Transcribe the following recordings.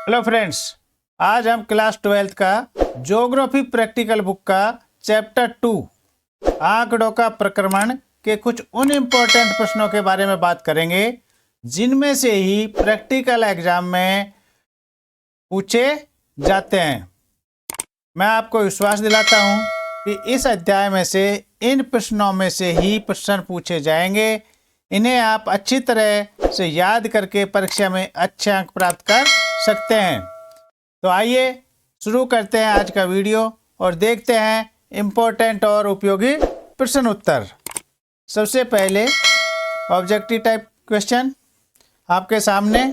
Hello friends, आज हम class 12th का ज्योग्राफी प्रैक्टिकल बुक का चैप्टर 2 आंकड़ों का प्रक्रमण के कुछ उन इम्पोर्टेंट प्रश्नों के बारे में बात करेंगे जिनमें से ही प्रैक्टिकल एग्जाम में पूछे जाते हैं। मैं आपको विश्वास दिलाता हूं कि इस अध्याय में से इन प्रश्नों में से ही प्रश्न पूछे जाएंगे। इन्हें आप अच्छी तरह से याद करके परीक्षा में अच्छे अंक प्राप्त कर सकते हैं। तो आइए शुरू करते हैं आज का वीडियो और देखते हैं इम्पोर्टेंट और उपयोगी प्रश्न उत्तर। सबसे पहले ऑब्जेक्टिव टाइप क्वेश्चन आपके सामने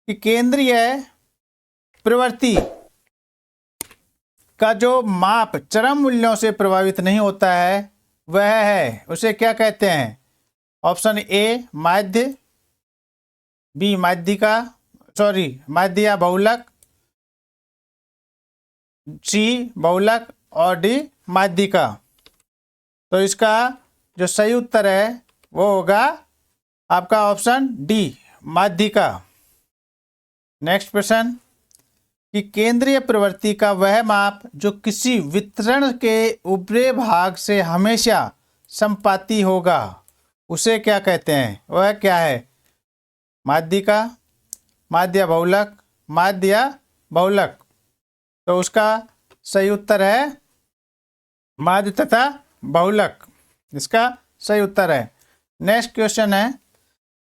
कि केंद्रीय प्रवृत्ति का जो माप चरम मूल्यों से प्रभावित नहीं होता है वह है, उसे क्या कहते हैं? ऑप्शन ए माध्य, बी माध्य या बहुलक, सी बहुलक और डी माध्यिका। तो इसका जो सही उत्तर है वो होगा आपका ऑप्शन डी माध्यिका। नेक्स्ट प्रश्न कि केंद्रीय प्रवृत्ति का वह माप जो किसी वितरण के ऊपरी भाग से हमेशा संपाती होगा उसे क्या कहते हैं? वह क्या है? माध्यिका, माध्य बहुलक, माध्य बहुलक। तो उसका सही उत्तर है माध्य तथा बहुलक, इसका सही उत्तर है। नेक्स्ट क्वेश्चन है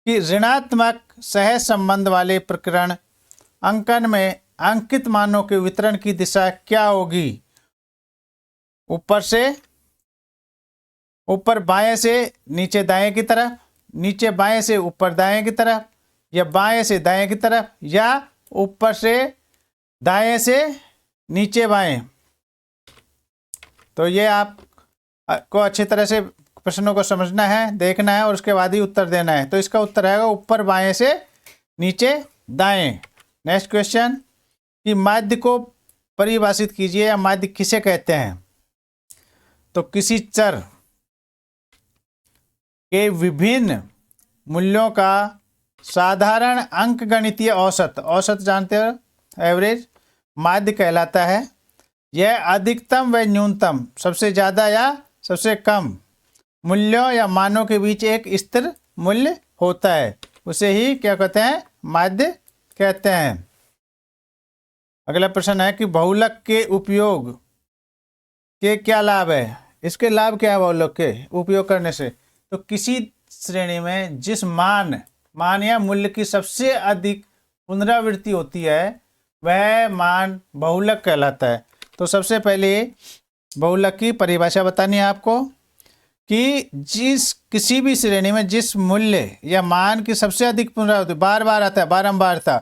कि ऋणात्मक सह संबंध वाले प्रकरण अंकन में अंकित मानों के वितरण की दिशा क्या होगी? ऊपर बाएं से नीचे दाएं की तरफ, नीचे बाएं से ऊपर दाएं की तरफ, या बाएं से दाएं की तरफ, या ऊपर से दाएं से नीचे बाएं। तो ये आपको अच्छी तरह से प्रश्नों को समझना है, देखना है और उसके बाद ही उत्तर देना है। तो इसका उत्तर आएगा ऊपर बाएं से नीचे दाएं। नेक्स्ट क्वेश्चन कि माध्य को परिभाषित कीजिए, या माध्य किसे कहते हैं? तो किसी चर के विभिन्न मूल्यों का साधारण अंकगणितीय औसत जानते हो, एवरेज, माध्य कहलाता है। यह अधिकतम व न्यूनतम, सबसे ज़्यादा या सबसे कम मूल्यों या मानों के बीच एक स्थिर मूल्य होता है, उसे ही क्या कहते हैं? माध्य कहते हैं। अगला प्रश्न है कि बहुलक के उपयोग के क्या लाभ है? इसके लाभ क्या है बहुलक के उपयोग करने से? तो किसी श्रेणी में जिस मान या मूल्य की सबसे अधिक पुनरावृत्ति होती है वह मान बहुलक कहलाता है। तो सबसे पहले बहुलक की परिभाषा बतानी है आपको कि किसी भी श्रेणी में जिस मूल्य या मान की सबसे अधिक पुनरावृत्ति बार बार आता है, बारंबारता,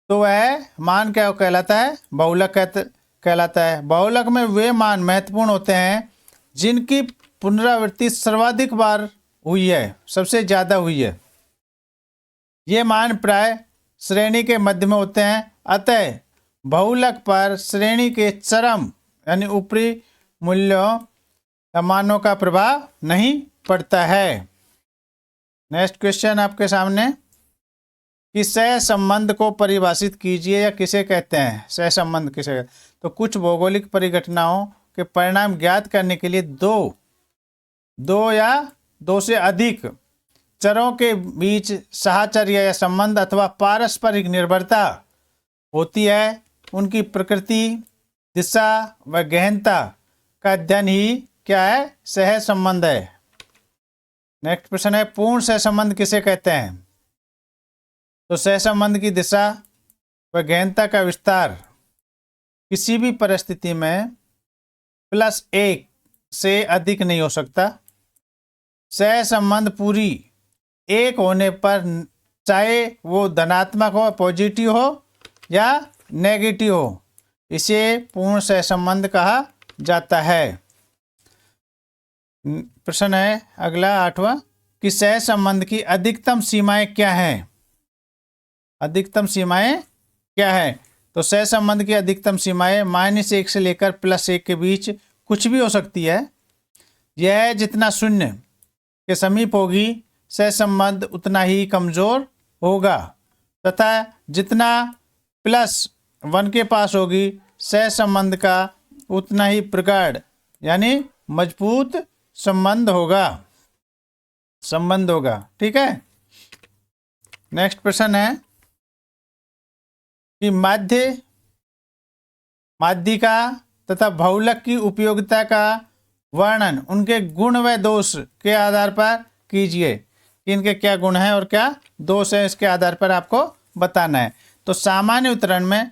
तो वह मान क्या कहलाता है? बहुलक कहलाता है। बहुलक में वे मान महत्वपूर्ण होते हैं जिनकी पुनरावृत्ति सर्वाधिक बार हुई है, सबसे ज़्यादा हुई है। ये मान प्राय श्रेणी के मध्य में होते हैं, अतः बहुलक पर श्रेणी के चरम यानी ऊपरी मूल्यों या मानों का प्रभाव नहीं पड़ता है। नेक्स्ट क्वेश्चन आपके सामने कि सह संबंध को परिभाषित कीजिए, या किसे कहते हैं? सह संबंध किसे कहते हैं? तो कुछ भौगोलिक परिघटनाओं के परिणाम ज्ञात करने के लिए दो या दो से अधिक चरों के बीच साहचर्य या संबंध अथवा पारस्परिक निर्भरता होती है, उनकी प्रकृति, दिशा व गहनता का अध्ययन ही क्या है? सह संबंध है। नेक्स्ट प्रश्न है पूर्ण सह संबंध किसे कहते हैं? तो सह संबंध की दिशा व गहनता का विस्तार किसी भी परिस्थिति में +1 से अधिक नहीं हो सकता। सह संबंध पूरी एक होने पर, चाहे वो धनात्मक हो, पॉजिटिव हो या नेगेटिव हो, इसे पूर्ण सह संबंध कहा जाता है। प्रश्न है अगला 8वां कि सह संबंध की अधिकतम सीमाएं क्या हैं? अधिकतम सीमाएं क्या है? तो सह संबंध की अधिकतम सीमाएं -1 से लेकर +1 के बीच कुछ भी हो सकती है। यह जितना शून्य के समीप होगी सह संबंध उतना ही कमजोर होगा, तथा जितना प्लस 1 के पास होगी, सह संबंध का उतना ही प्रगाढ़ यानी मजबूत संबंध होगा, ठीक है। नेक्स्ट प्रश्न है कि माध्यिका तथा बहुलक की उपयोगिता का वर्णन उनके गुण व दोष के आधार पर कीजिए कि इनके क्या गुण हैं और क्या दोष है, इसके आधार पर आपको बताना है। तो सामान्य वितरण में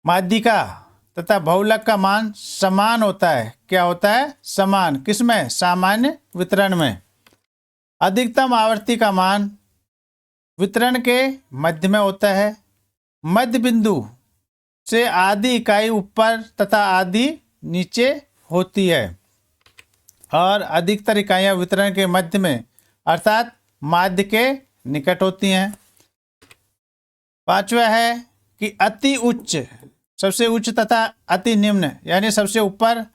माध्यिका तथा बहुलक का मान समान होता है। क्या होता है? समान। किसमें? सामान्य वितरण में। अधिकतम आवर्ती का मान वितरण के मध्य में होता है। मध्य बिंदु से आधी इकाई ऊपर तथा आधी नीचे होती है और अधिकतर इकाइयां वितरण के मध्य में अर्थात माध्य के निकट होती हैं। पांचवा है कि अति उच्च, सबसे उच्च तथा अति निम्न यानी सबसे ऊपर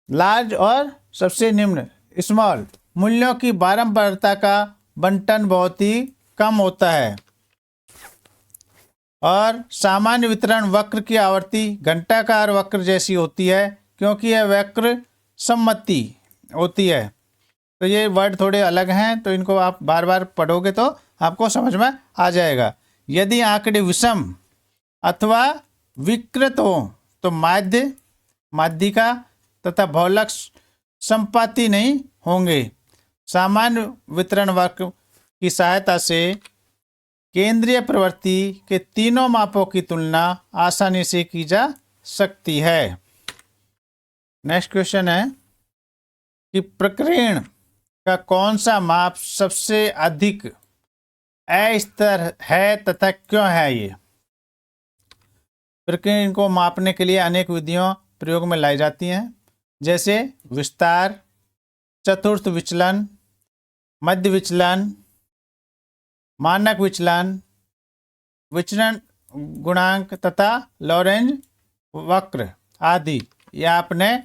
लार्ज और सबसे निम्न स्मॉल मूल्यों की बारंबारता का बंटन बहुत ही कम होता है और सामान्य वितरण वक्र की आवर्ती घंटाकार वक्र जैसी होती है क्योंकि यह वक्र सम्मति होती है। तो ये वर्ड थोड़े अलग हैं, तो इनको आप बार बार पढ़ोगे तो आपको समझ में आ जाएगा। यदि आंकड़े विषम अथवा विकृत हो तो माध्यिका तथा बहुलक संपाती नहीं होंगे। सामान्य वितरण वक्र की सहायता से केंद्रीय प्रवृत्ति के तीनों मापों की तुलना आसानी से की जा सकती है। नेक्स्ट क्वेश्चन है कि प्रकीर्ण का कौन सा माप सबसे अधिक अस्थिर है तथा क्यों है? ये प्रकीर्ण को मापने के लिए अनेक विधियों प्रयोग में लाई जाती हैं, जैसे विस्तार, चतुर्थ विचलन, मध्य विचलन, मानक विचलन, विचलन गुणांक तथा लॉरेंज वक्र आदि। ये आपने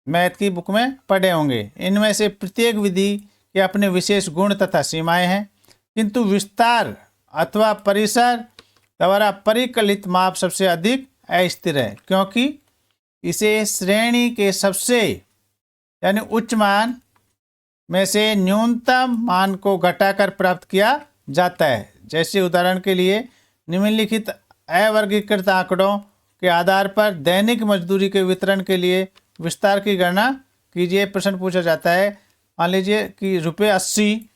मैथ की बुक में पढ़े होंगे। इनमें से प्रत्येक विधि के अपने विशेष गुण तथा सीमाएं हैं, किंतु विस्तार अथवा परिसर द्वारा परिकलित माप सबसे अधिक अस्थिर है क्योंकि इसे श्रेणी के सबसे यानी उच्च मान में से न्यूनतम मान को घटाकर प्राप्त किया जाता है। जैसे उदाहरण के लिए निम्नलिखित अवर्गीकृत आंकड़ों के आधार पर दैनिक मजदूरी के वितरण के लिए विस्तार की गणना कीजिए। प्रश्न पूछा जाता है, मान लीजिए कि रुपये 80,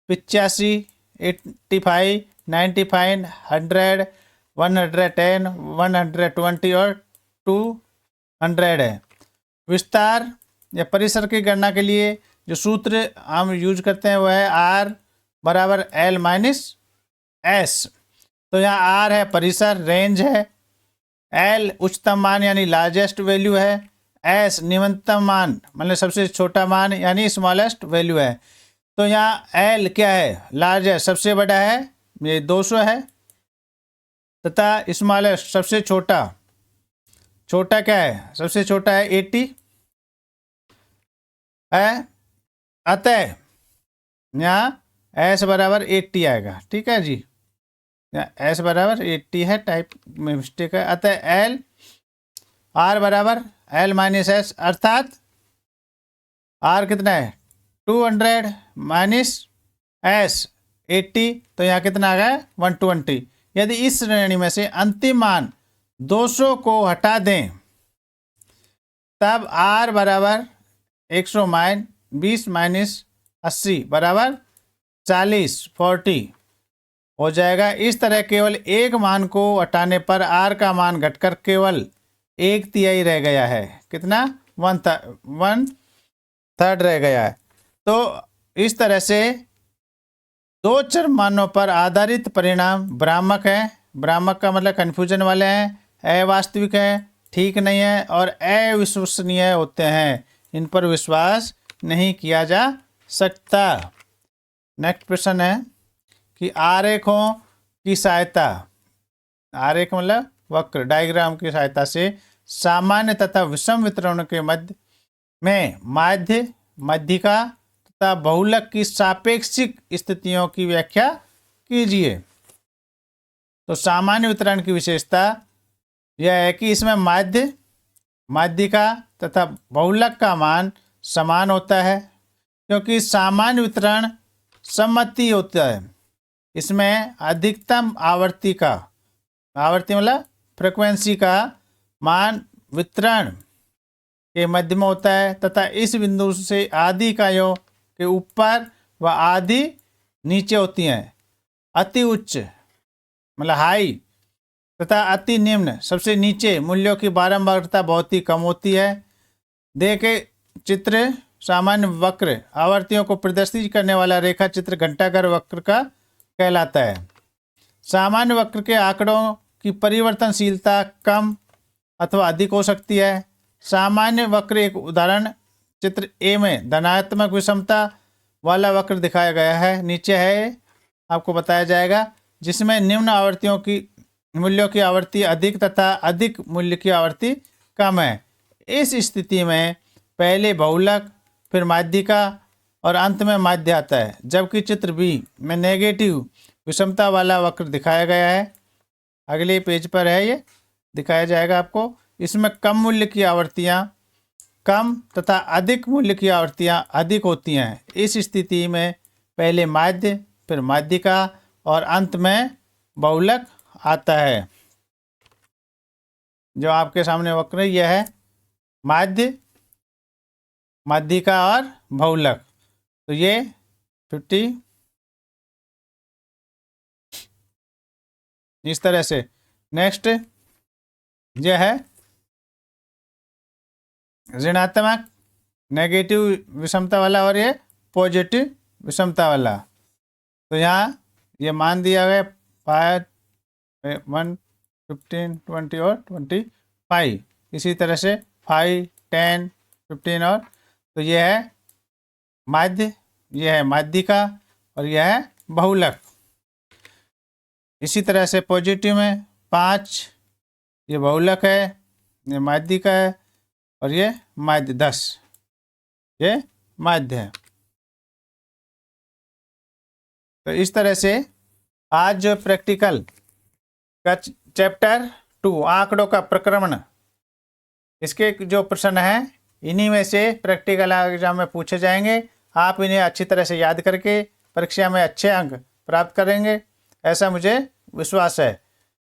85, 85, 95, 100, 110, 120 और 200 है। विस्तार या परिसर की गणना के लिए जो सूत्र हम यूज करते हैं वह है R बराबर L माइनस S। तो यहाँ R है परिसर, रेंज है, L उच्चतम मान यानी लार्जेस्ट वैल्यू है, S निम्नतम मान मतलब सबसे छोटा मान यानी स्मॉलेस्ट वैल्यू है। तो यहाँ L क्या है? लार्जेस्ट सबसे बड़ा है, ये 200 है, तथा स्मॉलेस्ट सबसे छोटा क्या है? सबसे छोटा है 80 है। अतः यहाँ S बराबर 80 आएगा। ठीक है जी, यहाँ S बराबर 80 है, टाइप में मिस्टेक है। अतः R बराबर L माइनस S अर्थात R कितना है? 200 माइनस S 80, तो यहाँ कितना आ गया? 120। यदि इस श्रेणी में से अंतिम मान 200 को हटा दें तब R बराबर 120 माइनस 80 बराबर 40 हो जाएगा। इस तरह केवल एक मान को हटाने पर R का मान घटकर केवल 1/3 रह गया है। कितना? 1/3 रह गया है। तो इस तरह से दो चर मानों पर आधारित परिणाम भ्रामक है। भ्रामक का मतलब कन्फ्यूजन वाले हैं, अवास्तविक है, ठीक नहीं है और अविश्वसनीय होते हैं। इन पर विश्वास नहीं किया जा सकता। नेक्स्ट प्रश्न है कि आरेखों की सहायता, आरेख मतलब वक्र, डायग्राम की सहायता से सामान्य तथा विषम वितरणों के मध्य में माध्यिका तथा बहुलक की सापेक्षिक स्थितियों की व्याख्या कीजिए। तो सामान्य वितरण की विशेषता यह है कि इसमें माध्य, माध्यिका तथा बहुलक का मान समान होता है, क्योंकि सामान्य वितरण सममितीय होता है। इसमें अधिकतम आवृत्ति का, आवृत्ति मतलब फ्रिक्वेंसी का मान वितरण के मध्य में होता है तथा इस बिंदु से आधी इकाइयों के ऊपर व आधी नीचे होती हैं। अति उच्च मतलब हाई तथा अति निम्न सबसे नीचे मूल्यों की बारंबारता बहुत ही कम होती है। देखे चित्र सामान्य वक्र आवर्तियों को प्रदर्शित करने वाला रेखा चित्र घंटाकार वक्र का कहलाता है। सामान्य वक्र के आंकड़ों की परिवर्तनशीलता कम अथवा अधिक हो सकती है। सामान्य वक्र एक उदाहरण चित्र ए में धनात्मक विषमता वाला वक्र दिखाया गया है, नीचे है आपको बताया जाएगा, जिसमें निम्न आवर्तियों की मूल्यों की आवृत्ति अधिक तथा अधिक मूल्य की आवृत्ति कम है। इस स्थिति में पहले बहुलक, फिर माध्यिका और अंत में माध्य आता है। जबकि चित्र बी में नेगेटिव विषमता वाला वक्र दिखाया गया है, अगले पेज पर है, ये दिखाया जाएगा आपको। इसमें कम मूल्य की आवृत्तियाँ कम तथा अधिक मूल्य की आवृत्तियाँ अधिक होती हैं। इस स्थिति में पहले माध्य, फिर माध्यिका और अंत में बहुलक आता है। जो आपके सामने वक्र यह है माध्य, माध्यिका और बहुलक। तो ये 50 इस तरह से। नेक्स्ट यह है ऋणात्मक नेगेटिव विषमता वाला और ये पॉजिटिव विषमता वाला। तो यहाँ ये मान दिया गया 5, 1, 15, 20 और 25। इसी तरह से 5, 10, 15 और तो यह है माध्य, यह है माध्यिका और यह है बहुलक। इसी तरह से पॉजिटिव में 5 ये बहुलक है, ये माध्यिका है और ये माध्य 10 ये माध्य है। तो इस तरह से आज जो प्रैक्टिकल का चैप्टर 2 आंकड़ों का प्रक्रमण, इसके जो प्रश्न हैं इन्हीं में से प्रैक्टिकल एग्जाम में पूछे जाएंगे। आप इन्हें अच्छी तरह से याद करके परीक्षा में अच्छे अंक प्राप्त करेंगे, ऐसा मुझे विश्वास है।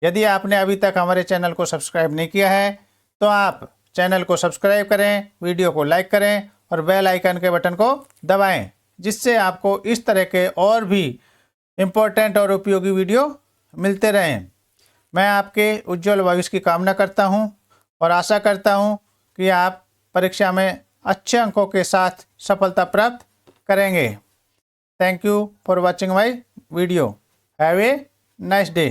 यदि आपने अभी तक हमारे चैनल को सब्सक्राइब नहीं किया है तो आप चैनल को सब्सक्राइब करें, वीडियो को लाइक करें और बेल आइकन के बटन को दबाएं, जिससे आपको इस तरह के और भी इम्पोर्टेंट और उपयोगी वीडियो मिलते रहें। मैं आपके उज्जवल भविष्य की कामना करता हूं और आशा करता हूं कि आप परीक्षा में अच्छे अंकों के साथ सफलता प्राप्त करेंगे। Thank you for watching my video. Have a nice day.